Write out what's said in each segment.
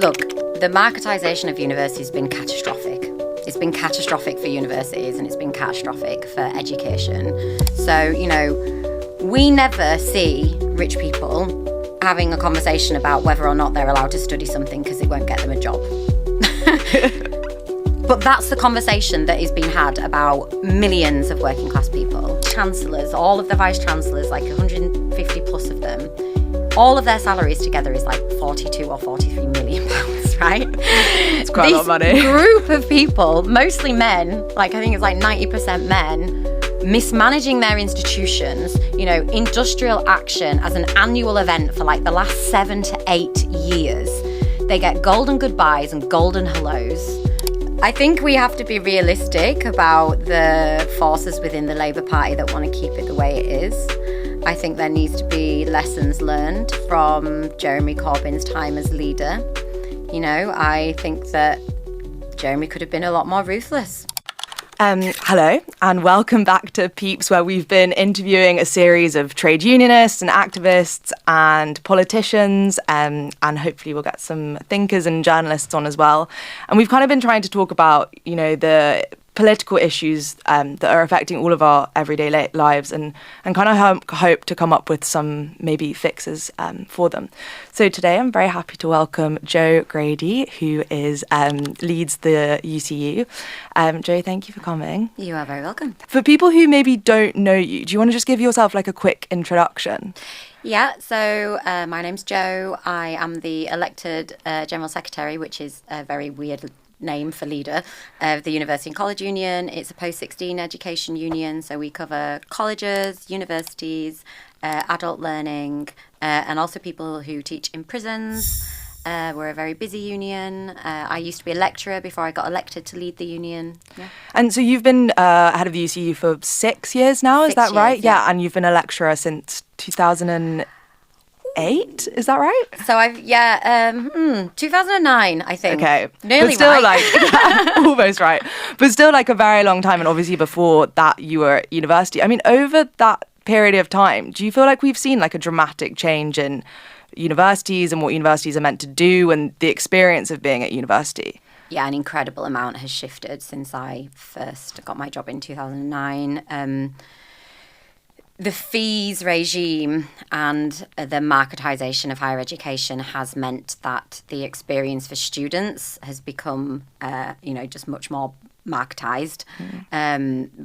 Look, the marketisation of universities has been catastrophic. It's been catastrophic for universities and it's been catastrophic for education. So, we never see rich people having a conversation about whether or not they're allowed to study something because it won't get them a job. But that's the conversation that is being had about millions of working class people. Chancellors, all of the vice chancellors, like 150 plus of them, all of their salaries together is like 42 or 43 million pounds, right? It's quite a lot of money. This group of people, mostly men, like I think it's like 90% men, mismanaging their institutions, industrial action as an annual event for like the last 7 to 8 years. They get golden goodbyes and golden hellos. I think we have to be realistic about the forces within the Labour Party that want to keep it the way it is. I think there needs to be lessons learned from Jeremy Corbyn's time as leader. I think that Jeremy could have been a lot more ruthless. Hello and welcome back to Peeps, where we've been interviewing a series of trade unionists and activists and politicians, and hopefully we'll get some thinkers and journalists on as well. And we've kind of been trying to talk about, the political issues that are affecting all of our everyday lives and kind of hope to come up with some maybe fixes for them. So today I'm very happy to welcome Jo Grady, who leads the UCU. Jo, thank you for coming. You are very welcome. For people who maybe don't know you, do you want to just give yourself like a quick introduction? Yeah, so my name's Jo. I am the elected General Secretary, which is a very weird name for leader of the University and College Union. It's a post-16 education union, so we cover colleges, universities, adult learning, and also people who teach in prisons. We're a very busy union. I used to be a lecturer before I got elected to lead the union. Yeah. And so you've been head of the UCU for 6 years now, is that right? Yeah, and you've been a lecturer since 2008, is that right? So 2009, I think. Okay. Nearly but still right. Almost right. But still like a very long time, and obviously before that you were at university. I mean, over that period of time, do you feel like we've seen like a dramatic change in universities and what universities are meant to do and the experience of being at university? Yeah, an incredible amount has shifted since I first got my job in 2009. The fees regime and the marketisation of higher education has meant that the experience for students has become, just much more marketised,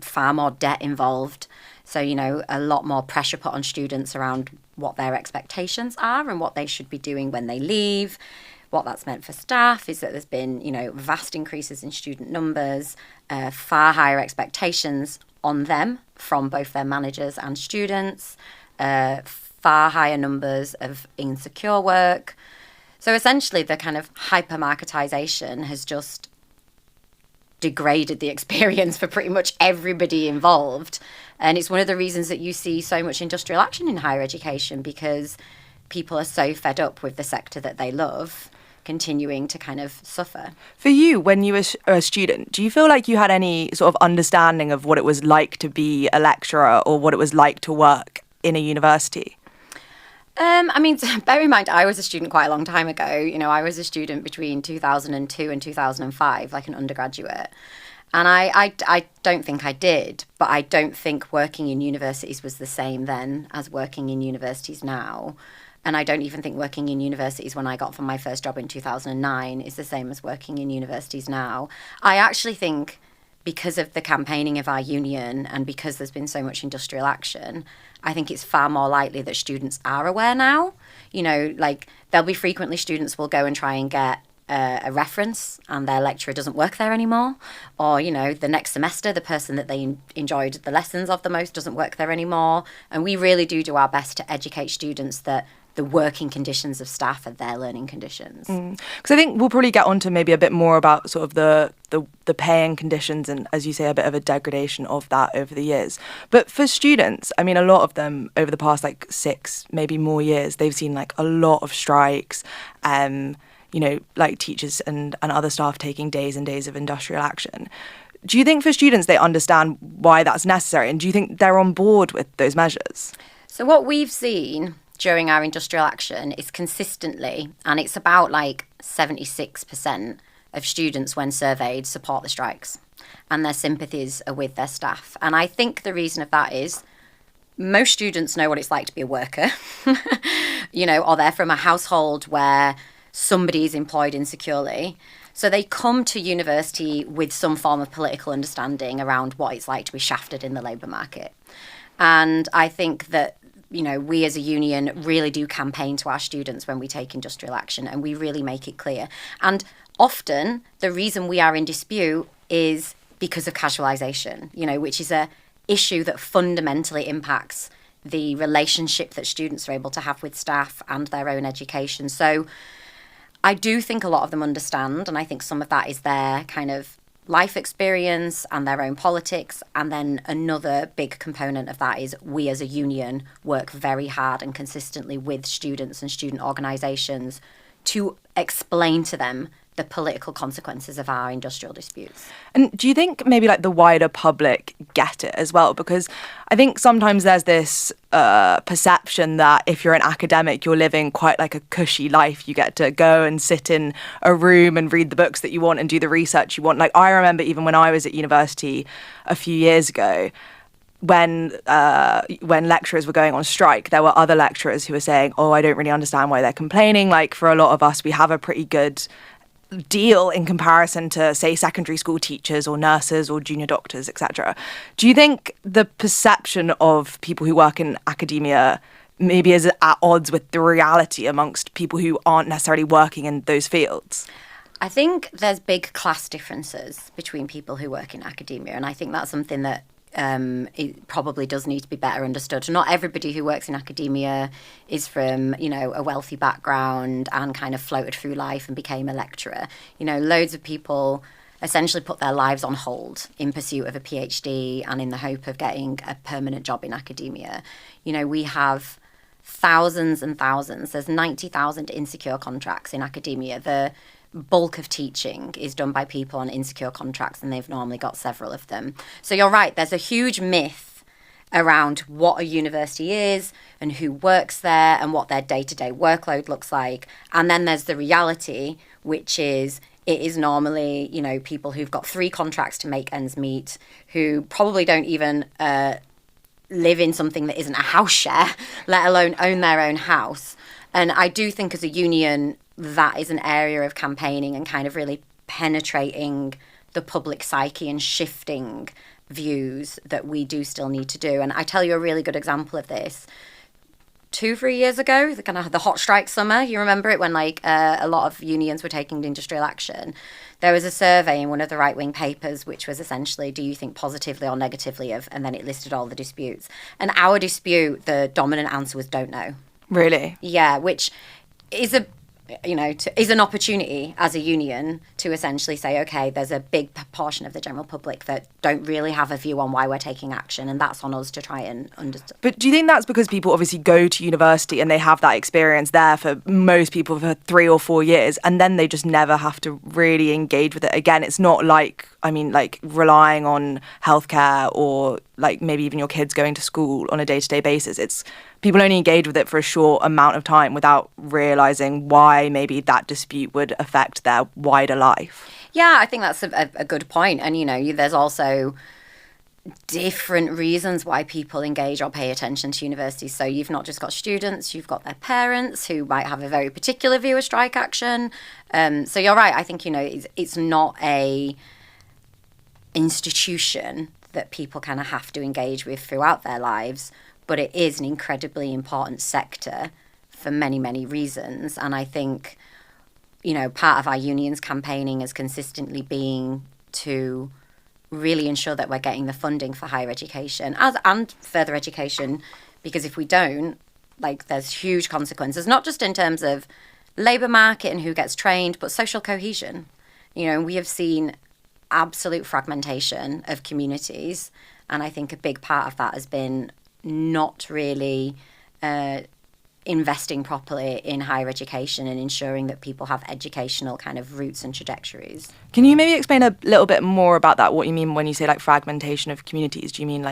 far more debt involved. So, a lot more pressure put on students around what their expectations are and what they should be doing when they leave. What that's meant for staff is that there's been, vast increases in student numbers, far higher expectations on them from both their managers and students, far higher numbers of insecure work. So essentially the kind of hyper-marketisation has just degraded the experience for pretty much everybody involved. And it's one of the reasons that you see so much industrial action in higher education, because people are so fed up with the sector that they love continuing to kind of suffer. For you, when you were a student, do you feel like you had any sort of understanding of what it was like to be a lecturer or what it was like to work in a university? Bear in mind, I was a student quite a long time ago. I was a student between 2002 and 2005, like an undergraduate. And I don't think I did, but I don't think working in universities was the same then as working in universities now. And I don't even think working in universities when I got from my first job in 2009 is the same as working in universities now. I actually think because of the campaigning of our union and because there's been so much industrial action, I think it's far more likely that students are aware now. There'll be frequently students will go and try and get a reference and their lecturer doesn't work there anymore. Or, the next semester, the person that they enjoyed the lessons of the most doesn't work there anymore. And we really do our best to educate students that the working conditions of staff are their learning conditions. Because I think we'll probably get on to maybe a bit more about sort of the paying conditions and, as you say, a bit of a degradation of that over the years. But for students, a lot of them over the past 6, maybe more years, they've seen a lot of strikes, teachers and other staff taking days and days of industrial action. Do you think for students they understand why that's necessary? And do you think they're on board with those measures? So what we've seen during our industrial action is consistently, and it's about 76% of students, when surveyed, support the strikes, and their sympathies are with their staff. And I think the reason of that is most students know what it's like to be a worker, or they're from a household where somebody is employed insecurely. So they come to university with some form of political understanding around what it's like to be shafted in the labour market. And I think that, we as a union really do campaign to our students when we take industrial action, and we really make it clear. And often the reason we are in dispute is because of casualisation, which is a issue that fundamentally impacts the relationship that students are able to have with staff and their own education. So I do think a lot of them understand, and I think some of that is their kind of life experience and their own politics. And then another big component of that is we as a union work very hard and consistently with students and student organisations to explain to them the political consequences of our industrial disputes. And do you think maybe like the wider public get it as well? Because I think sometimes there's this perception that if you're an academic, you're living quite like a cushy life. You get to go and sit in a room and read the books that you want and do the research you want. Like I remember even when I was at university a few years ago, when lecturers were going on strike, there were other lecturers who were saying, oh, I don't really understand why they're complaining. Like for a lot of us, we have a pretty good deal in comparison to, say, secondary school teachers or nurses or junior doctors, etc. Do you think the perception of people who work in academia maybe is at odds with the reality amongst people who aren't necessarily working in those fields? I think there's big class differences between people who work in academia, and I think that's something that it probably does need to be better understood. Not everybody who works in academia is from, a wealthy background and kind of floated through life and became a lecturer. Loads of people essentially put their lives on hold in pursuit of a PhD and in the hope of getting a permanent job in academia. We have thousands and thousands. There's 90,000 insecure contracts in academia. The bulk of teaching is done by people on insecure contracts, and they've normally got several of them. So you're right, there's a huge myth around what a university is and who works there and what their day-to-day workload looks like. And then there's the reality, which is it is normally, people who've got 3 contracts to make ends meet, who probably don't even live in something that isn't a house share, let alone own their own house. And I do think as a union, that is an area of campaigning and kind of really penetrating the public psyche and shifting views that we do still need to do. And I tell you a really good example of this. 2-3 years ago, the hot strike summer, you remember it when a lot of unions were taking industrial action. There was a survey in one of the right-wing papers which was essentially, do you think positively or negatively of, and then it listed all the disputes. And our dispute, the dominant answer was don't know. Really? Yeah, which is is an opportunity as a union to essentially say, okay, there's a big portion of the general public that don't really have a view on why we're taking action, and that's on us to try and understand. But do you think that's because people obviously go to university and they have that experience there for most people for 3 or 4 years, and then they just never have to really engage with it again? It's not like relying on healthcare or like maybe even your kids going to school on a day-to-day basis. It's people only engage with it for a short amount of time without realising why maybe that dispute would affect their wider life. Yeah, I think that's a good point. And, there's also different reasons why people engage or pay attention to universities. So you've not just got students, you've got their parents who might have a very particular view of strike action. So you're right. I think, it's not a institution that people kind of have to engage with throughout their lives, but it is an incredibly important sector for many, many reasons. And I think, part of our union's campaigning is consistently being to really ensure that we're getting the funding for higher education and further education, because if we don't, there's huge consequences, not just in terms of labour market and who gets trained, but social cohesion. We have seen absolute fragmentation of communities, and I think a big part of that has been not really investing properly in higher education and ensuring that people have educational kind of routes and trajectories. Can you maybe explain a little bit more about that, what you mean when you say fragmentation of communities? Do you mean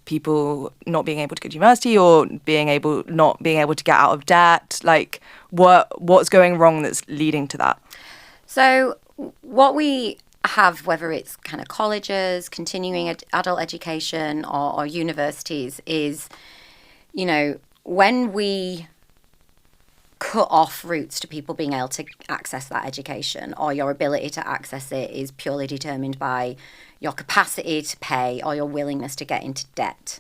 people not being able to go to university or not being able to get out of debt? Like, what's going wrong that's leading to that? So what we have, whether it's kind of colleges, continuing adult education or universities, is, when we cut off routes to people being able to access that education, or your ability to access it is purely determined by your capacity to pay or your willingness to get into debt.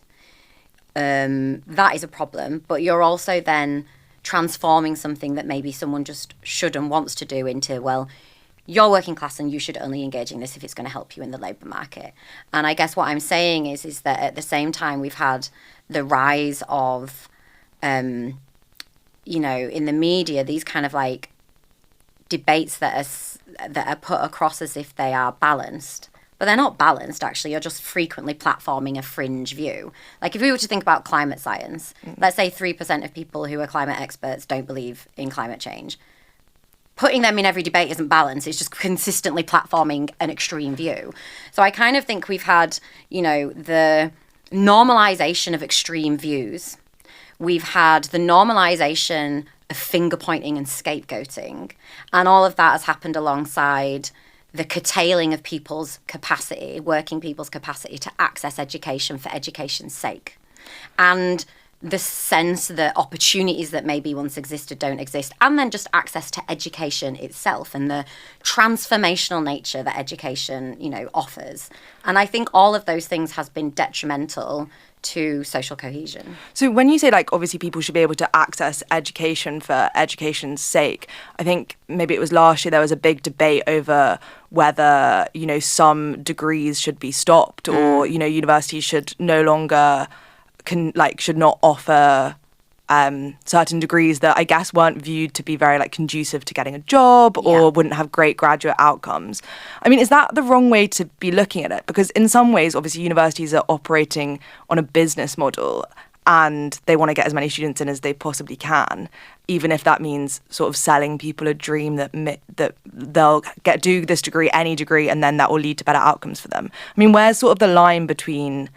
That is a problem, but you're also then transforming something that maybe someone just should and wants to do into, well, you're working class and you should only engage in this if it's going to help you in the labour market. And I guess what I'm saying is that at the same time we've had the rise of, in the media, these kind of like debates that are put across as if they are balanced. But they're not balanced, actually. You're just frequently platforming a fringe view. Like if we were to think about climate science, let's say 3% of people who are climate experts don't believe in climate change. Putting them in every debate isn't balanced. It's just consistently platforming an extreme view. So I kind of think we've had, the normalization of extreme views. We've had the normalization of finger pointing and scapegoating. And all of that has happened alongside the curtailing of people's capacity, working people's capacity to access education for education's sake. And the sense that opportunities that maybe once existed don't exist, and then just access to education itself and the transformational nature that education, offers. And I think all of those things has been detrimental to social cohesion. So when you say, like, obviously people should be able to access education for education's sake, I think maybe it was last year there was a big debate over whether, some degrees should be stopped or, universities should no longer should not offer certain degrees that I guess weren't viewed to be very conducive to getting a job or wouldn't have great graduate outcomes. I mean, is that the wrong way to be looking at it? Because in some ways, obviously, universities are operating on a business model and they want to get as many students in as they possibly can, even if that means sort of selling people a dream that they'll do this degree, any degree, and then that will lead to better outcomes for them. I mean, where's sort of the line between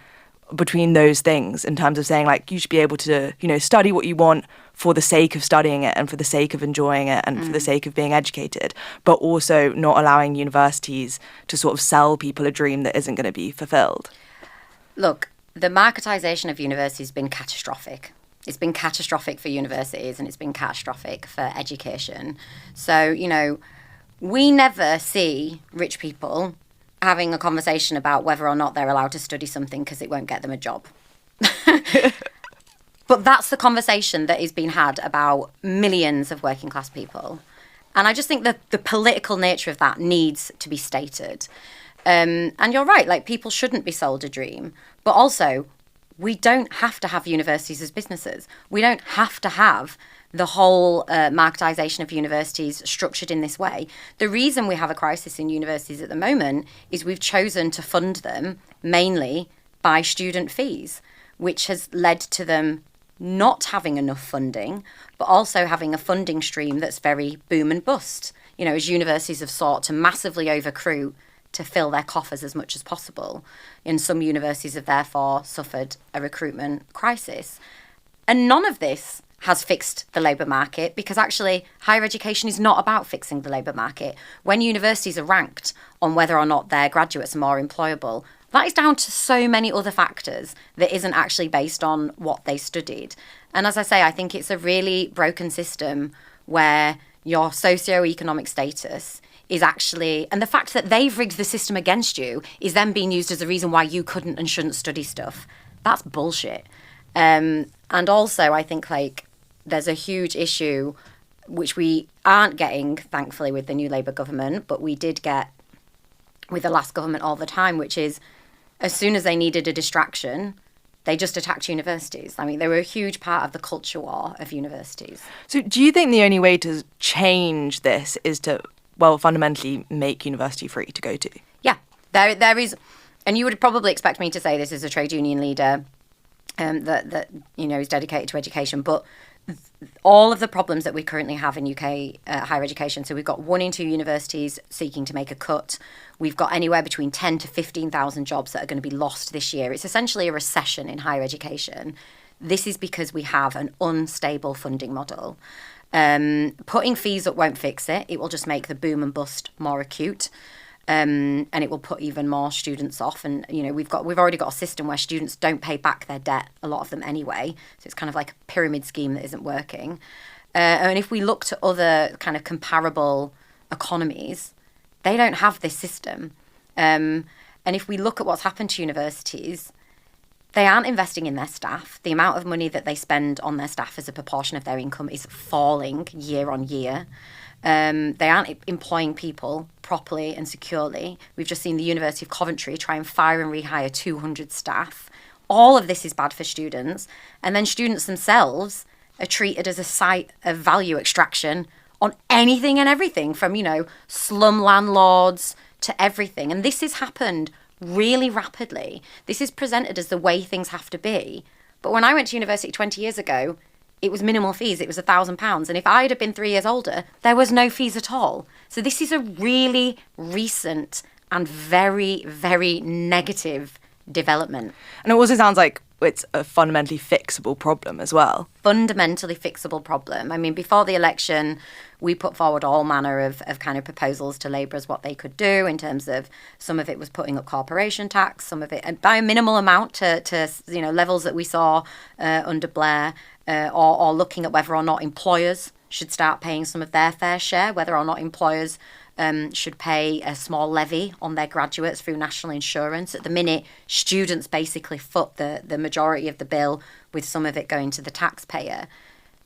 those things in terms of saying you should be able to, study what you want for the sake of studying it and for the sake of enjoying it and for the sake of being educated, but also not allowing universities to sort of sell people a dream that isn't going to be fulfilled? Look, the marketisation of universities has been catastrophic. It's been catastrophic for universities and it's been catastrophic for education. So, we never see rich people having a conversation about whether or not they're allowed to study something because it won't get them a job. But that's the conversation that is being had about millions of working class people. And I just think that the political nature of that needs to be stated. And you're right, people shouldn't be sold a dream. But also, we don't have to have universities as businesses. We don't have to have the whole marketisation of universities structured in this way. The reason we have a crisis in universities at the moment is we've chosen to fund them mainly by student fees, which has led to them not having enough funding, but also having a funding stream that's very boom and bust. As universities have sought to massively over-recruit to fill their coffers as much as possible. And some universities have therefore suffered a recruitment crisis. And none of this has fixed the labour market, because actually higher education is not about fixing the labour market. When universities are ranked on whether or not their graduates are more employable, that is down to so many other factors that isn't actually based on what they studied. And as I say, I think it's a really broken system where your socio-economic status is actually, and the fact that they've rigged the system against you is then being used as a reason why you couldn't and shouldn't study stuff. That's bullshit. And also, I think there's a huge issue, which we aren't getting, thankfully, with the new Labour government, but we did get with the last government all the time, which is as soon as they needed a distraction, they just attacked universities. I mean, they were a huge part of the culture war of universities. So do you think the only way to change this is to, fundamentally make university free to go to? Yeah, there is, and you would probably expect me to say this as a trade union leader that is dedicated to education, but all of the problems that we currently have in UK higher education. So we've got 1 in 2 universities seeking to make a cut. We've got anywhere between 10 to 15,000 jobs that are going to be lost this year. It's essentially a recession in higher education. This is because we have an unstable funding model. Putting fees up won't fix it. It will just make the boom and bust more acute. And it will put even more students off. And, you know, we've already got a system where students don't pay back their debt, a lot of them anyway. So it's kind of like a pyramid scheme that isn't working. And if we look to other kind of comparable economies, they don't have this system. And if we look at what's happened to universities, they aren't investing in their staff. The amount of money that they spend on their staff as a proportion of their income is falling year on year. They aren't employing people properly and securely. We've just seen the University of Coventry try and fire and rehire 200 staff. All of this is bad for students. And then students themselves are treated as a site of value extraction on anything and everything, from, you know, slum landlords to everything. And this has happened really rapidly. This is presented as the way things have to be. But when I went to university 20 years ago, it was minimal fees. It was £1,000. And if I'd have been 3 years older, there was no fees at all. So this is a really recent and very, very negative development. And it also sounds like it's a fundamentally fixable problem as well. Fundamentally fixable problem. I mean, before the election, we put forward all manner of kind of proposals to Labour as what they could do in terms of, some of it was putting up corporation tax, some of it, and by a minimal amount to you know, levels that we saw under Blair, or looking at whether or not employers should start paying some of their fair share, whether or not employers should pay a small levy on their graduates through national insurance. At the minute, students basically foot the majority of the bill, with some of it going to the taxpayer.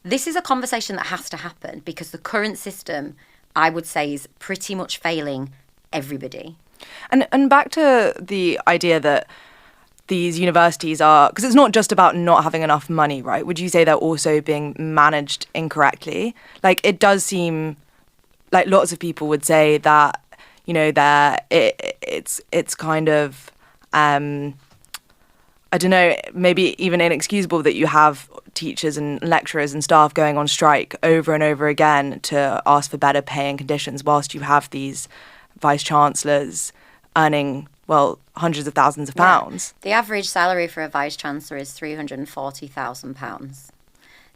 This is a conversation that has to happen, because the current system, I would say, is pretty much failing everybody. And back to the idea that these universities are, because it's not just about not having enough money, right? Would you say they're also being managed incorrectly? Like, it does seem like lots of people would say that, you know, it's kind of, I don't know, maybe even inexcusable that you have teachers and lecturers and staff going on strike over and over again to ask for better pay and conditions, whilst you have these vice chancellors earning, well, hundreds of thousands of pounds. The average salary for a vice chancellor is £340,000.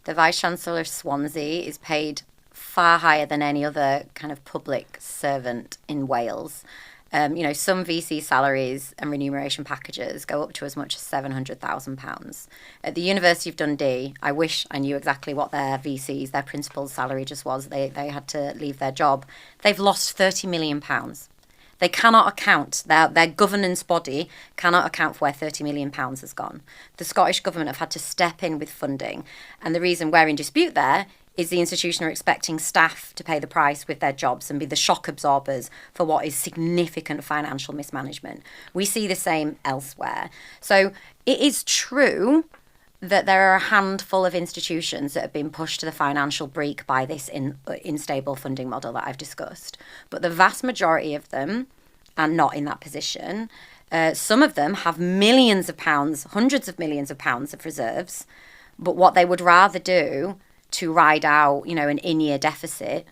The vice chancellor of Swansea is paid far higher than any other kind of public servant in Wales. You know, some VC salaries and remuneration packages go up to as much as £700,000. At the University of Dundee, I wish I knew exactly what their VCs, their principal's salary just was. They had to leave their job. They've lost £30 million. They cannot account, their governance body cannot account for where £30 million has gone. The Scottish Government have had to step in with funding. And the reason we're in dispute there is the institution are expecting staff to pay the price with their jobs and be the shock absorbers for what is significant financial mismanagement. We see the same elsewhere. So it is true that there are a handful of institutions that have been pushed to the financial brink by this unstable funding model that I've discussed. But the vast majority of them are not in that position. Some of them have millions of pounds, hundreds of millions of pounds of reserves. But what they would rather do to ride out, you know, an in-year deficit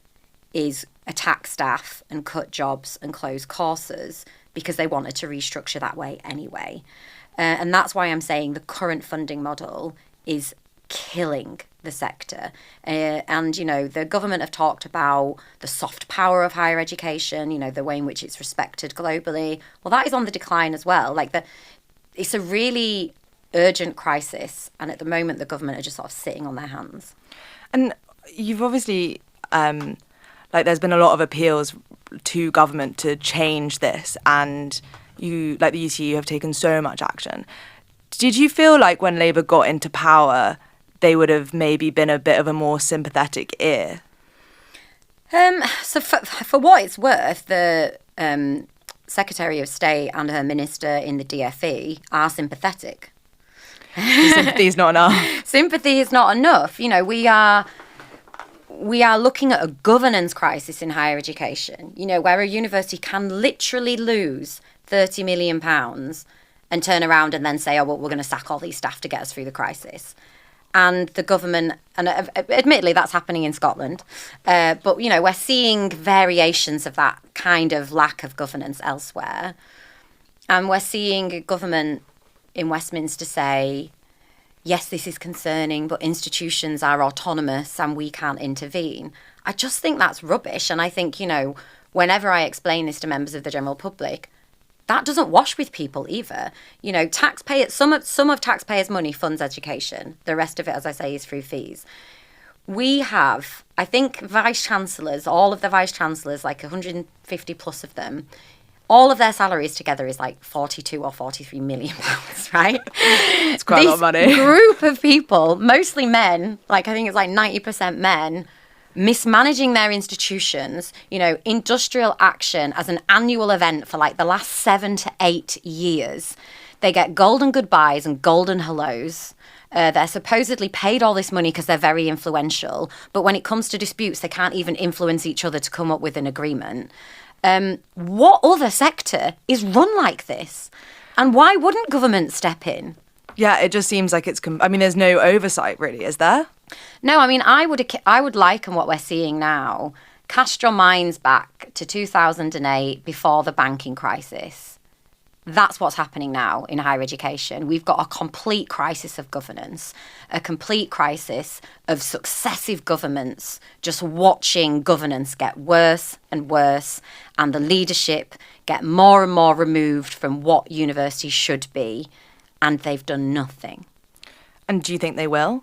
is attack staff and cut jobs and close courses, because they wanted to restructure that way anyway. And that's why I'm saying the current funding model is killing the sector. And, you know, the government have talked about the soft power of higher education, you know, the way in which it's respected globally. Well, that is on the decline as well. Like, it's a really urgent crisis. And at the moment, the government are just sort of sitting on their hands. And you've obviously, there's been a lot of appeals to government to change this, and you, like the UCU, have taken so much action. Did you feel like when Labour got into power, they would have maybe been a bit of a more sympathetic ear? So for what it's worth, the Secretary of State and her minister in the DfE are sympathetic. Sympathy is not enough. Sympathy is not enough. You know, we are looking at a governance crisis in higher education, you know, where a university can literally lose £30 million and turn around and then say, oh, well, we're going to sack all these staff to get us through the crisis. and the government, and admittedly that's happening in Scotland, but, you know, we're seeing variations of that kind of lack of governance elsewhere. And we're seeing a government in Westminster say, yes, this is concerning, but institutions are autonomous and we can't intervene. I just think that's rubbish. And I think, you know, whenever I explain this to members of the general public, that doesn't wash with people either. You know, some of taxpayers' money funds education. The rest of it, as I say, is through fees. We have, I think, vice-chancellors, all of the vice-chancellors, like 150 plus of them, all of their salaries together is like 42 or 43 million pounds, right? It's quite a lot of money. This group of people, mostly men, like I think it's like 90% men, mismanaging their institutions, you know, industrial action as an annual event for like the last 7 to 8 years. They get golden goodbyes and golden hellos. They're supposedly paid all this money because they're very influential. But when it comes to disputes, they can't even influence each other to come up with an agreement. What other sector is run like this? And why wouldn't government step in? Yeah, it just seems like I mean, there's no oversight really, is there? No, I mean, I would liken what we're seeing now, cast your minds back to 2008 before the banking crisis. That's what's happening now in higher education. We've got a complete crisis of governance, a complete crisis of successive governments just watching governance get worse and worse, and the leadership get more and more removed from what universities should be, and they've done nothing. And do you think they will?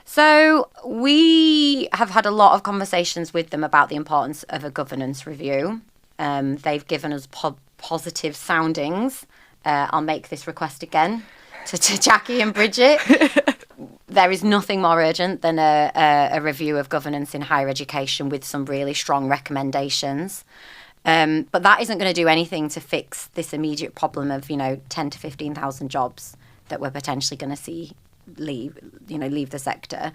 So we have had a lot of conversations with them about the importance of a governance review. They've given us positive soundings. I'll make this request again to Jackie and Bridget. There is nothing more urgent than a review of governance in higher education with some really strong recommendations. But that isn't going to do anything to fix this immediate problem of, you know, 10 to 15,000 jobs that we're potentially going to see leave the sector.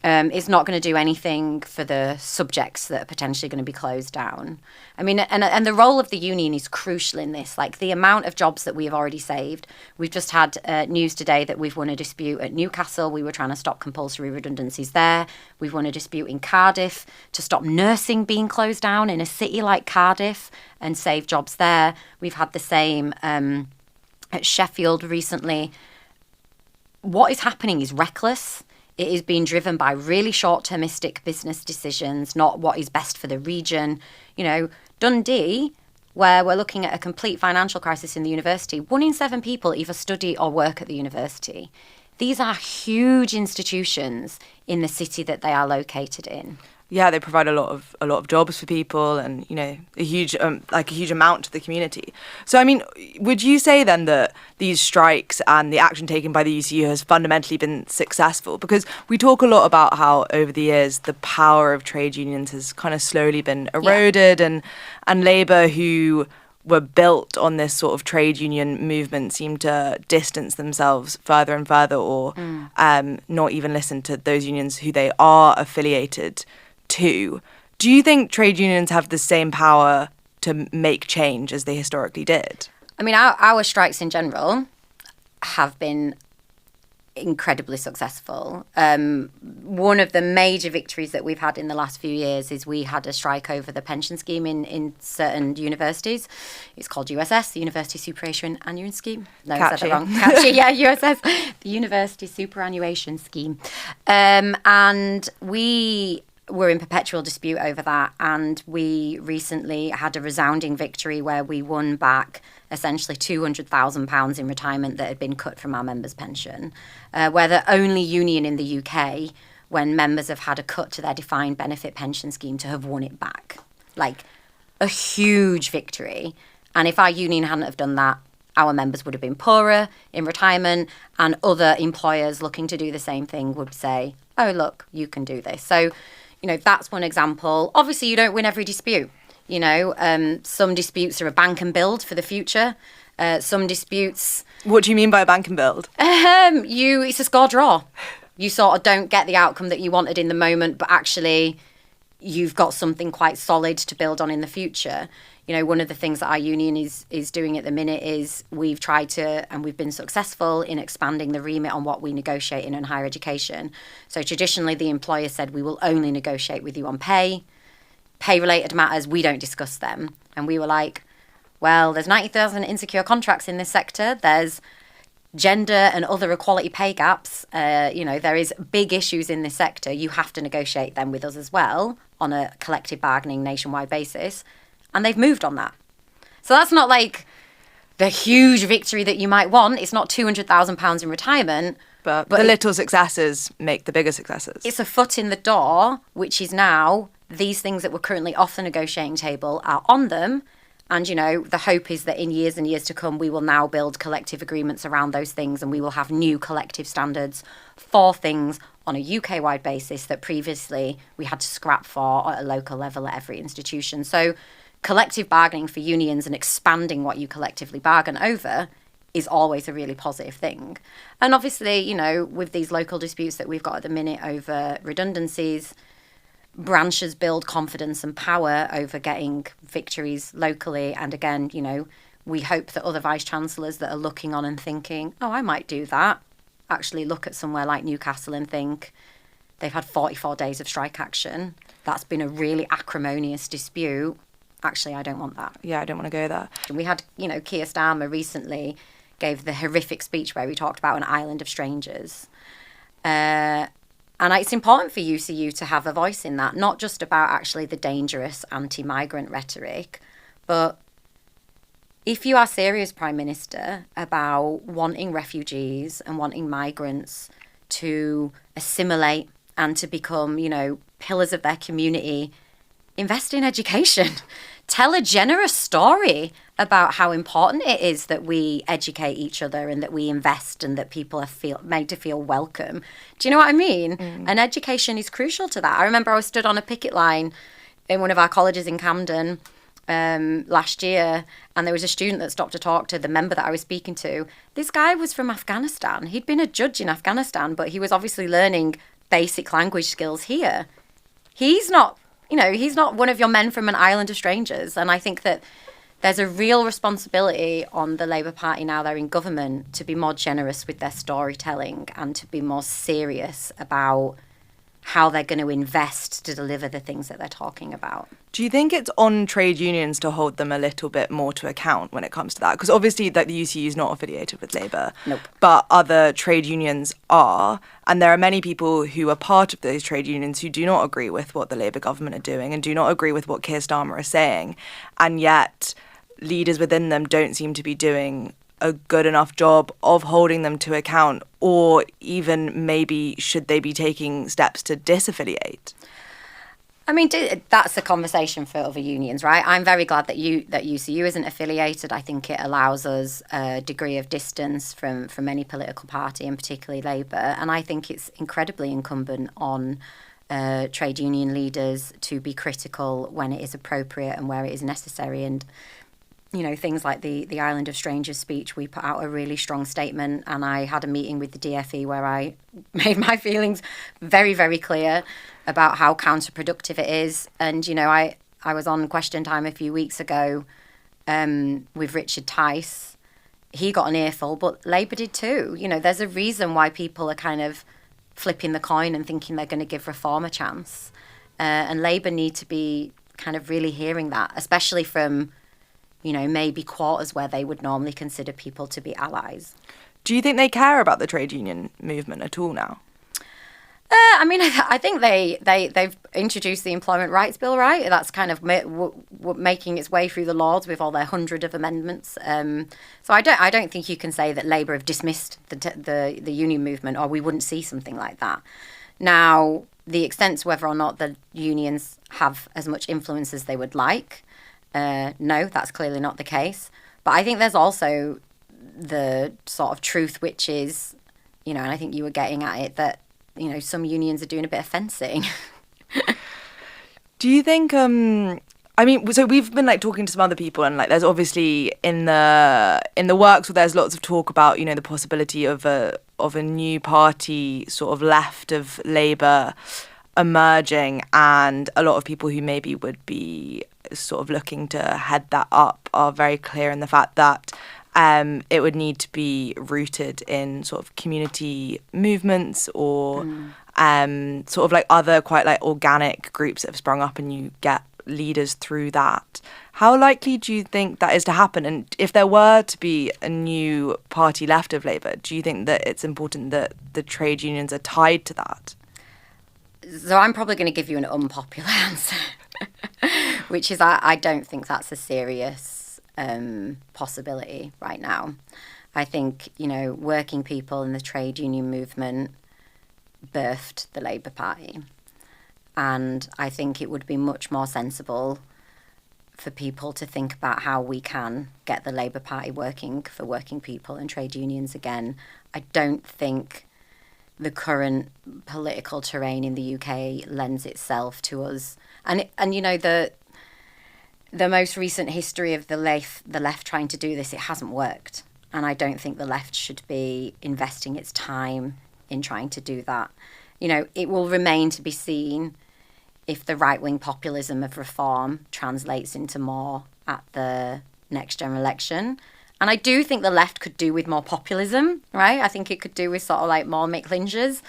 It's not going to do anything for the subjects that are potentially going to be closed down. I mean, and the role of the union is crucial in this. Like the amount of jobs that we have already saved. We've just had news today that we've won a dispute at Newcastle. We were trying to stop compulsory redundancies there. We've won a dispute in Cardiff to stop nursing being closed down in a city like Cardiff and save jobs there. We've had the same at Sheffield recently. What is happening is reckless. It is being driven by really short-termistic business decisions, not what is best for the region. You know, Dundee, where we're looking at a complete financial crisis in the university, 1 in 7 people either study or work at the university. These are huge institutions in the city that they are located in. Yeah, they provide a lot of jobs for people, and you know, a huge amount to the community. So, I mean, would you say then that these strikes and the action taken by the UCU has fundamentally been successful? Because we talk a lot about how over the years the power of trade unions has kind of slowly been eroded, and Labour, who were built on this sort of trade union movement, seem to distance themselves further and further, or not even listen to those unions who they are affiliated to. Do you think trade unions have the same power to make change as they historically did? I mean, our strikes in general have been incredibly successful. One of the major victories that we've had in the last few years is we had a strike over the pension scheme in certain universities. It's called USS, the University Superannuation Annuation Scheme. No, I said that wrong. Catchy, yeah, USS, the University Superannuation Scheme. And we were in perpetual dispute over that, and we recently had a resounding victory where we won back essentially £200,000 in retirement that had been cut from our members' pension. We're the only union in the UK when members have had a cut to their defined benefit pension scheme to have won it back. Like, a huge victory. And if our union hadn't have done that, our members would have been poorer in retirement, and other employers looking to do the same thing would say, oh, look, you can do this. So, you know, that's one example. Obviously, you don't win every dispute. You know, some disputes are a bank and build for the future. Some disputes... What do you mean by a bank and build? It's a score draw. You sort of don't get the outcome that you wanted in the moment, but actually you've got something quite solid to build on in the future. You know, one of the things that our union is doing at the minute is we've tried to, and we've been successful in expanding the remit on what we negotiate in higher education. So traditionally, the employer said, we will only negotiate with you on pay-related matters, we don't discuss them. And we were like, well, there's 90,000 insecure contracts in this sector. There's gender and other equality pay gaps. There is big issues in this sector. You have to negotiate them with us as well on a collective bargaining nationwide basis. And they've moved on that. So that's not like the huge victory that you might want. It's not £200,000 in retirement. But the little successes make the bigger successes. It's a foot in the door, which is now these things that were currently off the negotiating table are on them. And, the hope is that in years and years to come, we will now build collective agreements around those things, and we will have new collective standards for things on a UK-wide basis that previously we had to scrap for at a local level at every institution. So collective bargaining for unions and expanding what you collectively bargain over is always a really positive thing. And obviously, with these local disputes that we've got at the minute over redundancies, branches build confidence and power over getting victories locally. And again, we hope that other vice-chancellors that are looking on and thinking, oh, I might do that, actually look at somewhere like Newcastle and think they've had 44 days of strike action. That's been a really acrimonious dispute. Actually, I don't want that. Yeah, I don't want to go there. And we had, Keir Starmer recently gave the horrific speech where he talked about an island of strangers. And it's important for UCU to have a voice in that, not just about actually the dangerous anti-migrant rhetoric, but if you are serious, Prime Minister, about wanting refugees and wanting migrants to assimilate and to become, pillars of their community, invest in education. Tell a generous story about how important it is that we educate each other and that we invest and that people are made to feel welcome. Do you know what I mean? And education is crucial to that. I remember I was stood on a picket line in one of our colleges in Camden last year, and there was a student that stopped to talk to the member that I was speaking to. This guy was from Afghanistan. He'd been a judge in Afghanistan, but he was obviously learning basic language skills here. He's not one of your men from an island of strangers. And I think that there's a real responsibility on the Labour Party now they're in government to be more generous with their storytelling and to be more serious about how they're going to invest to deliver the things that they're talking about. Do you think it's on trade unions to hold them a little bit more to account when it comes to that? Because obviously that the UCU is not affiliated with Labour, Nope. But other trade unions are. And there are many people who are part of those trade unions who do not agree with what the Labour government are doing and do not agree with what Keir Starmer is saying. And yet leaders within them don't seem to be doing a good enough job of holding them to account, or even maybe should they be taking steps to disaffiliate? I mean, that's a conversation for other unions, right? I'm very glad that UCU isn't affiliated. I think it allows us a degree of distance from any political party, and particularly Labour. And I think it's incredibly incumbent on trade union leaders to be critical when it is appropriate and where it is necessary. And things like the Island of Strangers speech, we put out a really strong statement, and I had a meeting with the DFE where I made my feelings very, very clear about how counterproductive it is. And, I was on Question Time a few weeks ago with Richard Tice. He got an earful, but Labour did too. There's a reason why people are kind of flipping the coin and thinking they're going to give reform a chance. And Labour need to be kind of really hearing that, especially from maybe quarters where they would normally consider people to be allies. Do you think they care about the trade union movement at all now? I think they've introduced the Employment Rights Bill, right? That's kind of making its way through the Lords with all their 100 of amendments. So I don't think you can say that Labour have dismissed the union movement, or we wouldn't see something like that. Now, the extent to whether or not the unions have as much influence as they would like, no, that's clearly not the case. But I think there's also the sort of truth, which is, and I think you were getting at it, that, some unions are doing a bit of fencing. Do you think, so we've been talking to some other people, and there's obviously in the works where there's lots of talk about, the possibility of a new party sort of left of Labour. emerging, and a lot of people who maybe would be sort of looking to head that up are very clear in the fact that it would need to be rooted in sort of community movements or sort of like other quite like organic groups that have sprung up, and you get leaders through that. How likely do you think that is to happen? And if there were to be a new party left of Labour, do you think that it's important that the trade unions are tied to that? So I'm probably going to give you an unpopular answer, which is I don't think that's a serious possibility right now. I think, working people in the trade union movement birthed the Labour Party. And I think it would be much more sensible for people to think about how we can get the Labour Party working for working people and trade unions again. I don't think the current political terrain in the UK lends itself to us. And the most recent history of the left trying to do this, it hasn't worked. And I don't think the left should be investing its time in trying to do that. It will remain to be seen if the right-wing populism of reform translates into more at the next general election. And I do think the left could do with more populism, right? I think it could do with sort of like more Mick Lingers.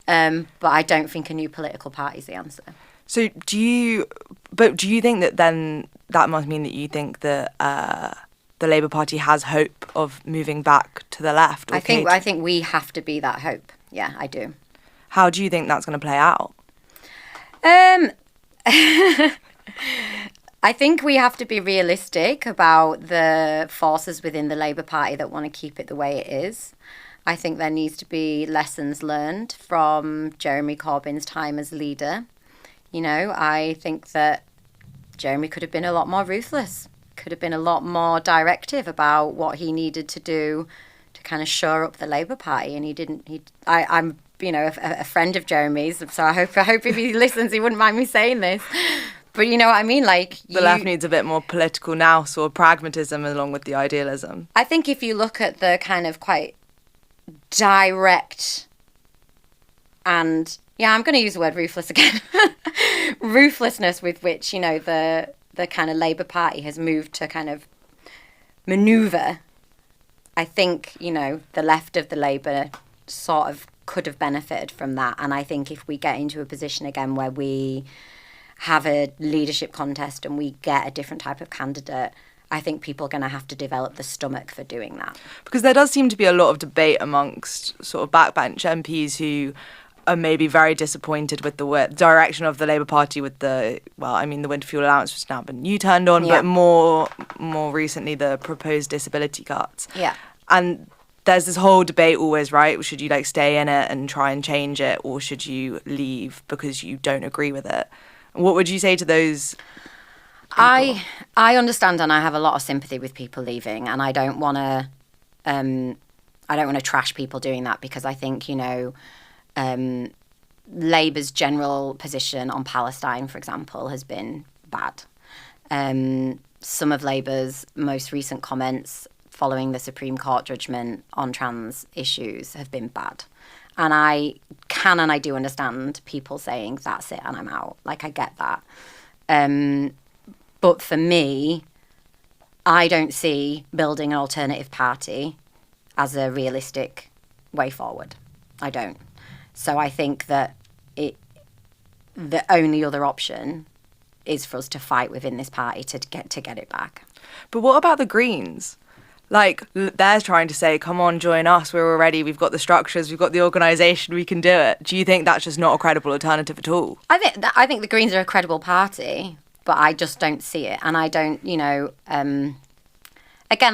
But I don't think a new political party is the answer. So do you think that then that must mean that you think that the Labour Party has hope of moving back to the left? I think we have to be that hope. Yeah, I do. How do you think that's going to play out? I think we have to be realistic about the forces within the Labour Party that want to keep it the way it is. I think there needs to be lessons learned from Jeremy Corbyn's time as leader. I think that Jeremy could have been a lot more ruthless, could have been a lot more directive about what he needed to do to kind of shore up the Labour Party, and he didn't. I'm a friend of Jeremy's, so I hope if he listens, he wouldn't mind me saying this. But you know what I mean? The left needs a bit more political nous or pragmatism along with the idealism. I think if you look at the kind of quite direct and, I'm going to use the word ruthless again, ruthlessness with which, the kind of Labour Party has moved to kind of manoeuvre, I think, the left of the Labour sort of could have benefited from that. And I think if we get into a position again where we have a leadership contest and we get a different type of candidate, I think people are going to have to develop the stomach for doing that. Because there does seem to be a lot of debate amongst sort of backbench MPs who are maybe very disappointed with the direction of the Labour Party with the winter fuel allowance, which has now been U-turned on, but more recently the proposed disability cuts. Yeah. And there's this whole debate always, right? Should you stay in it and try and change it, or should you leave because you don't agree with it? What would you say to those people? I understand, and I have a lot of sympathy with people leaving, and I don't want to trash people doing that, because I think Labour's general position on Palestine, for example, has been bad. Some of Labour's most recent comments following the Supreme Court judgment on trans issues have been bad. And I can and I do understand people saying, that's it, and I'm out. I get that. But for me, I don't see building an alternative party as a realistic way forward. I don't. So I think that the only other option is for us to fight within this party to get it back. But what about the Greens? They're trying to say, come on, join us, we're already, we've got the structures, we've got the organisation, we can do it. Do you think that's just not a credible alternative at all? I think the Greens are a credible party, but I just don't see it. And I don't, again,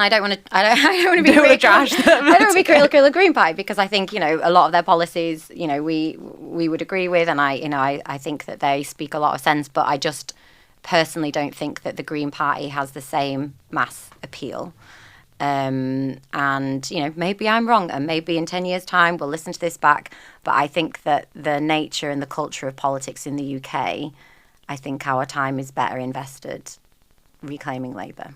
I don't want to be critical. I don't want to be critical of the Green Party, because I think, a lot of their policies, we would agree with, and I think that they speak a lot of sense, but I just personally don't think that the Green Party has the same mass appeal. And maybe I'm wrong, and maybe in 10 years' time we'll listen to this back, but I think that the nature and the culture of politics in the UK, I think our time is better invested reclaiming Labour.